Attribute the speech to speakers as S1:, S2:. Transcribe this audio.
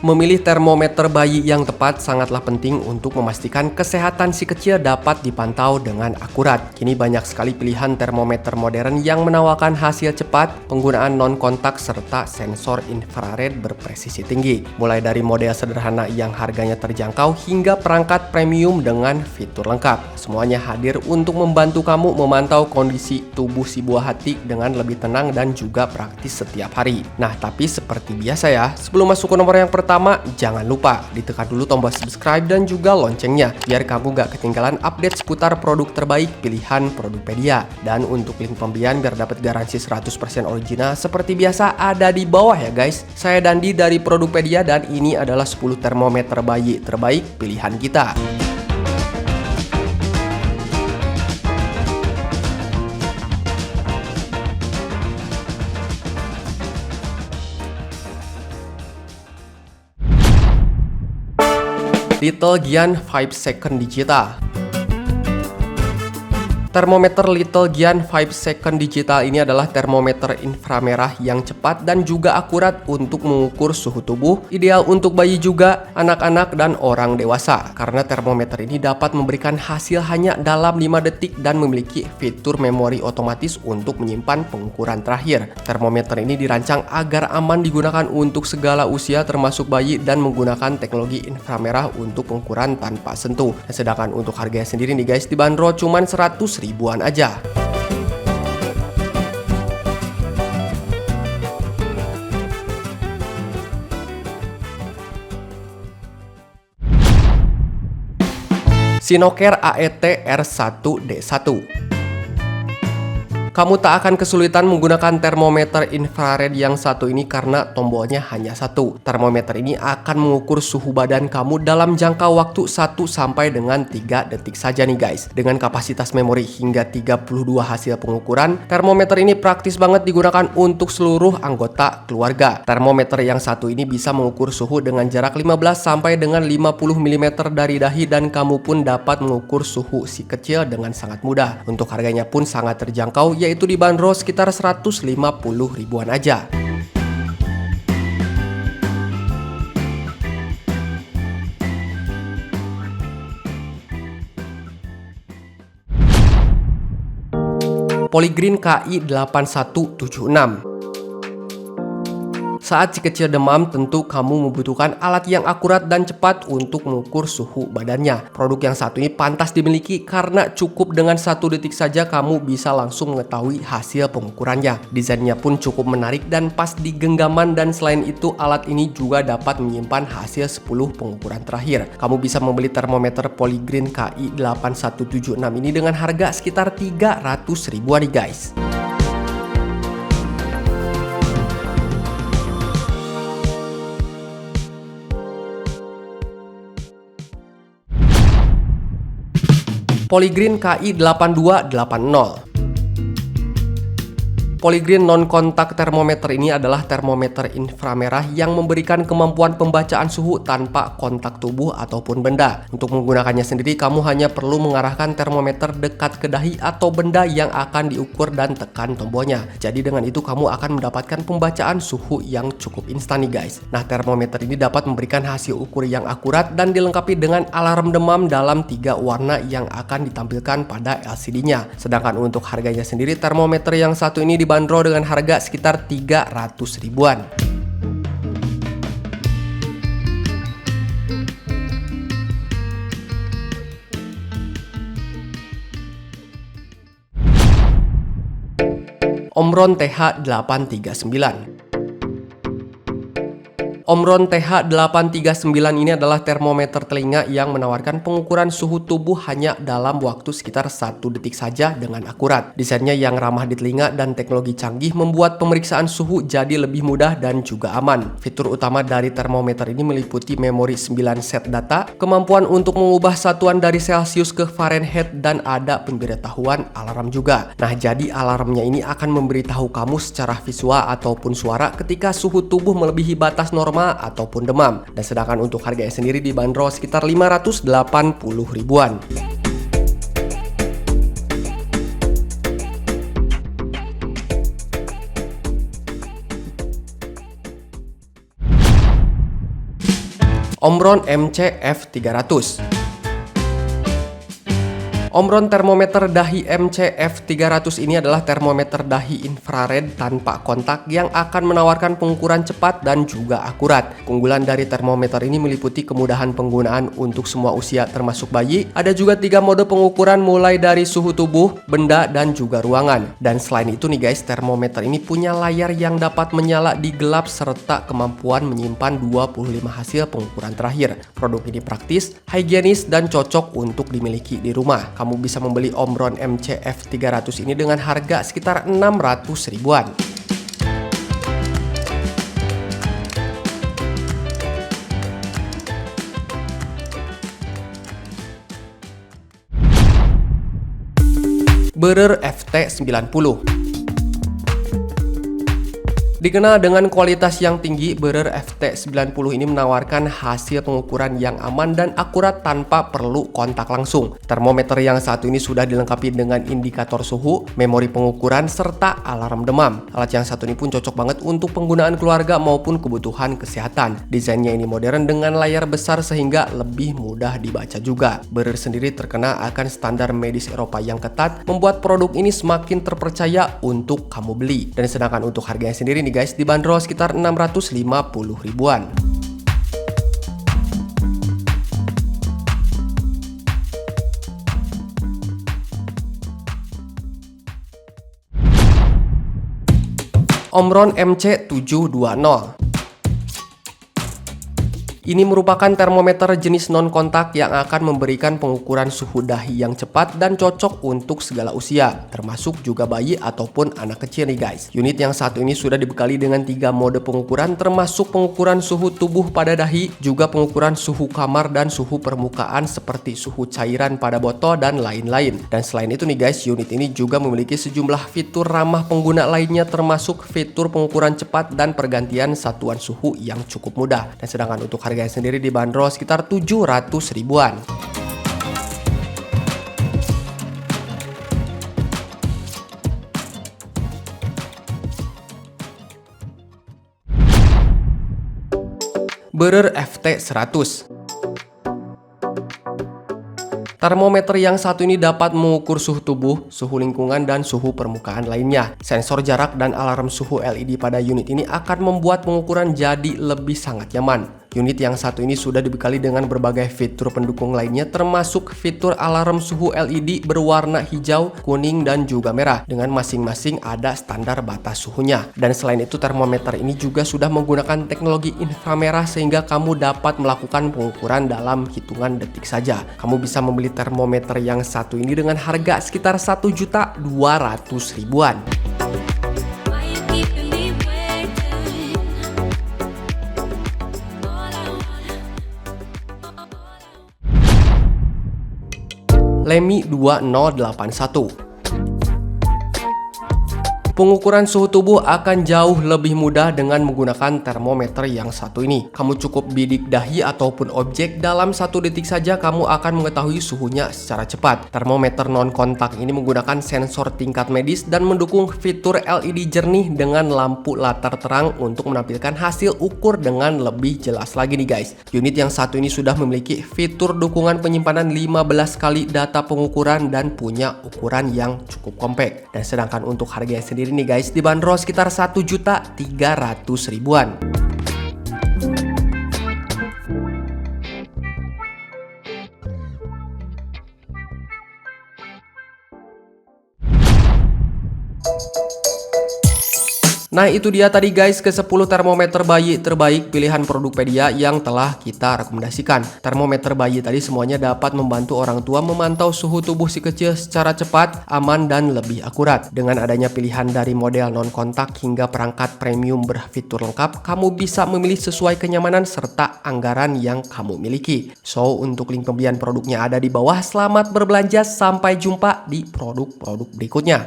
S1: Memilih termometer bayi yang tepat sangatlah penting untuk memastikan kesehatan si kecil dapat dipantau dengan akurat. Kini banyak sekali pilihan termometer modern yang menawarkan hasil cepat, penggunaan non-kontak, serta sensor infrared berpresisi tinggi. Mulai dari model sederhana yang harganya terjangkau hingga perangkat premium dengan fitur lengkap. Semuanya hadir untuk membantu kamu memantau kondisi tubuh si buah hati dengan lebih tenang dan juga praktis setiap hari. Nah, tapi seperti biasa ya, sebelum masuk ke nomor yang pertama, jangan lupa ditekan dulu tombol subscribe dan juga loncengnya biar kamu gak ketinggalan update seputar produk terbaik pilihan Produkpedia. Dan untuk link pembelian biar dapat garansi 100% original seperti biasa ada di bawah ya guys. Saya Dandi dari Produkpedia dan ini adalah 10 termometer bayi terbaik pilihan kita. Little Giant 5 Second Digital. Termometer Little Giant 5 Second Digital ini adalah termometer inframerah yang cepat dan juga akurat untuk mengukur suhu tubuh, ideal untuk bayi juga, anak-anak, dan orang dewasa. Karena termometer ini dapat memberikan hasil hanya dalam 5 detik dan memiliki fitur memori otomatis untuk menyimpan pengukuran terakhir. Termometer ini dirancang agar aman digunakan untuk segala usia termasuk bayi dan menggunakan teknologi inframerah untuk pengukuran tanpa sentuh. Sedangkan untuk harganya sendiri nih guys, dibanderol cuman 100 ribuan aja. Sinocare AET R1D1. Kamu tak akan kesulitan menggunakan termometer infrared yang satu ini karena tombolnya hanya satu. Termometer ini akan mengukur suhu badan kamu dalam jangka waktu 1 sampai dengan 3 detik saja nih guys. Dengan kapasitas memori hingga 32 hasil pengukuran, termometer ini praktis banget digunakan untuk seluruh anggota keluarga. Termometer yang satu ini bisa mengukur suhu dengan jarak 15 sampai dengan 50 mm dari dahi dan kamu pun dapat mengukur suhu si kecil dengan sangat mudah. Untuk harganya pun sangat terjangkau, yaitu dibanderol sekitar 150 ribuan aja. Polygreen KI8176. Saat si kecil demam, tentu kamu membutuhkan alat yang akurat dan cepat untuk mengukur suhu badannya. Produk yang satu ini pantas dimiliki karena cukup dengan 1 detik saja kamu bisa langsung mengetahui hasil pengukurannya. Desainnya pun cukup menarik dan pas di genggaman, dan selain itu alat ini juga dapat menyimpan hasil 10 pengukuran terakhir. Kamu bisa membeli termometer Polygreen KI8176 ini dengan harga sekitar 300 ribuan nih guys. Polygreen KI8280. Polygreen non-kontak termometer ini adalah termometer inframerah yang memberikan kemampuan pembacaan suhu tanpa kontak tubuh ataupun benda. Untuk menggunakannya sendiri, kamu hanya perlu mengarahkan termometer dekat ke dahi atau benda yang akan diukur dan tekan tombolnya. Jadi dengan itu kamu akan mendapatkan pembacaan suhu yang cukup instan nih guys. Nah, termometer ini dapat memberikan hasil ukur yang akurat dan dilengkapi dengan alarm demam dalam 3 warna yang akan ditampilkan pada LCD-nya. Sedangkan untuk harganya sendiri, termometer yang satu ini dibanderol dengan harga sekitar 300 ribuan. Omron TH839. Omron TH839 ini adalah termometer telinga yang menawarkan pengukuran suhu tubuh hanya dalam waktu sekitar 1 detik saja dengan akurat. Desainnya yang ramah di telinga dan teknologi canggih membuat pemeriksaan suhu jadi lebih mudah dan juga aman. Fitur utama dari termometer ini meliputi memori 9 set data, kemampuan untuk mengubah satuan dari Celsius ke Fahrenheit, dan ada pemberitahuan alarm juga. Nah, jadi alarmnya ini akan memberitahu kamu secara visual ataupun suara ketika suhu tubuh melebihi batas normal ataupun demam. Dan sedangkan untuk harganya sendiri dibanderol sekitar 580 ribuan. Omron MCF300. Omron termometer dahi MCF300 ini adalah termometer dahi infrared tanpa kontak yang akan menawarkan pengukuran cepat dan juga akurat. Keunggulan dari termometer ini meliputi kemudahan penggunaan untuk semua usia termasuk bayi. Ada juga 3 mode pengukuran mulai dari suhu tubuh, benda, dan juga ruangan. Dan selain itu nih guys, termometer ini punya layar yang dapat menyala di gelap serta kemampuan menyimpan 25 hasil pengukuran terakhir. Produk ini praktis, higienis, dan cocok untuk dimiliki di rumah. Kamu bisa membeli Omron MCF300 ini dengan harga sekitar 600 ribuan. Behrer FT90. Dikenal dengan kualitas yang tinggi, Behrer FT90 ini menawarkan hasil pengukuran yang aman dan akurat tanpa perlu kontak langsung. Termometer yang satu ini sudah dilengkapi dengan indikator suhu, memori pengukuran, serta alarm demam. Alat yang satu ini pun cocok banget untuk penggunaan keluarga maupun kebutuhan kesehatan. Desainnya ini modern dengan layar besar sehingga lebih mudah dibaca juga. Behrer sendiri terkenal akan standar medis Eropa yang ketat, membuat produk ini semakin terpercaya untuk kamu beli. Dan sedangkan untuk harganya sendiri nih guys, dibanderol sekitar 650 ribuan. Omron MC720. Ini merupakan termometer jenis non-kontak yang akan memberikan pengukuran suhu dahi yang cepat dan cocok untuk segala usia, termasuk juga bayi ataupun anak kecil nih guys. Unit yang satu ini sudah dibekali dengan 3 mode pengukuran, termasuk pengukuran suhu tubuh pada dahi, juga pengukuran suhu kamar dan suhu permukaan seperti suhu cairan pada botol dan lain-lain. Dan selain itu nih guys, unit ini juga memiliki sejumlah fitur ramah pengguna lainnya, termasuk fitur pengukuran cepat dan pergantian satuan suhu yang cukup mudah. Dan sedangkan untuk harga sendiri dibanderol sekitar 700 ribuan. Behrer FT100. Termometer yang satu ini dapat mengukur suhu tubuh, suhu lingkungan, dan suhu permukaan lainnya. Sensor jarak dan alarm suhu LED pada unit ini akan membuat pengukuran jadi lebih sangat nyaman. Unit yang satu ini sudah dibekali dengan berbagai fitur pendukung lainnya, termasuk fitur alarm suhu LED berwarna hijau, kuning, dan juga merah, dengan masing-masing ada standar batas suhunya. Dan selain itu, termometer ini juga sudah menggunakan teknologi inframerah sehingga kamu dapat melakukan pengukuran dalam hitungan detik saja. Kamu bisa membeli termometer yang satu ini dengan harga sekitar 1.200.000 ribuan. Lemi 2081. Pengukuran suhu tubuh akan jauh lebih mudah dengan menggunakan termometer yang satu ini. Kamu cukup bidik dahi ataupun objek, dalam 1 detik saja kamu akan mengetahui suhunya secara cepat. Termometer non-kontak ini menggunakan sensor tingkat medis dan mendukung fitur LED jernih dengan lampu latar terang untuk menampilkan hasil ukur dengan lebih jelas lagi nih guys. Unit yang satu ini sudah memiliki fitur dukungan penyimpanan 15 kali data pengukuran dan punya ukuran yang cukup kompak. Dan sedangkan untuk harganya sendiri nih guys, dibanderol sekitar 1.300.000 ribuan. Nah itu dia tadi guys ke 10 termometer bayi terbaik pilihan Produkpedia yang telah kita rekomendasikan. Termometer bayi tadi semuanya dapat membantu orang tua memantau suhu tubuh si kecil secara cepat, aman, dan lebih akurat. Dengan adanya pilihan dari model non-kontak hingga perangkat premium berfitur lengkap, kamu bisa memilih sesuai kenyamanan serta anggaran yang kamu miliki. So untuk link pembelian produknya ada di bawah. Selamat berbelanja, sampai jumpa di produk-produk berikutnya.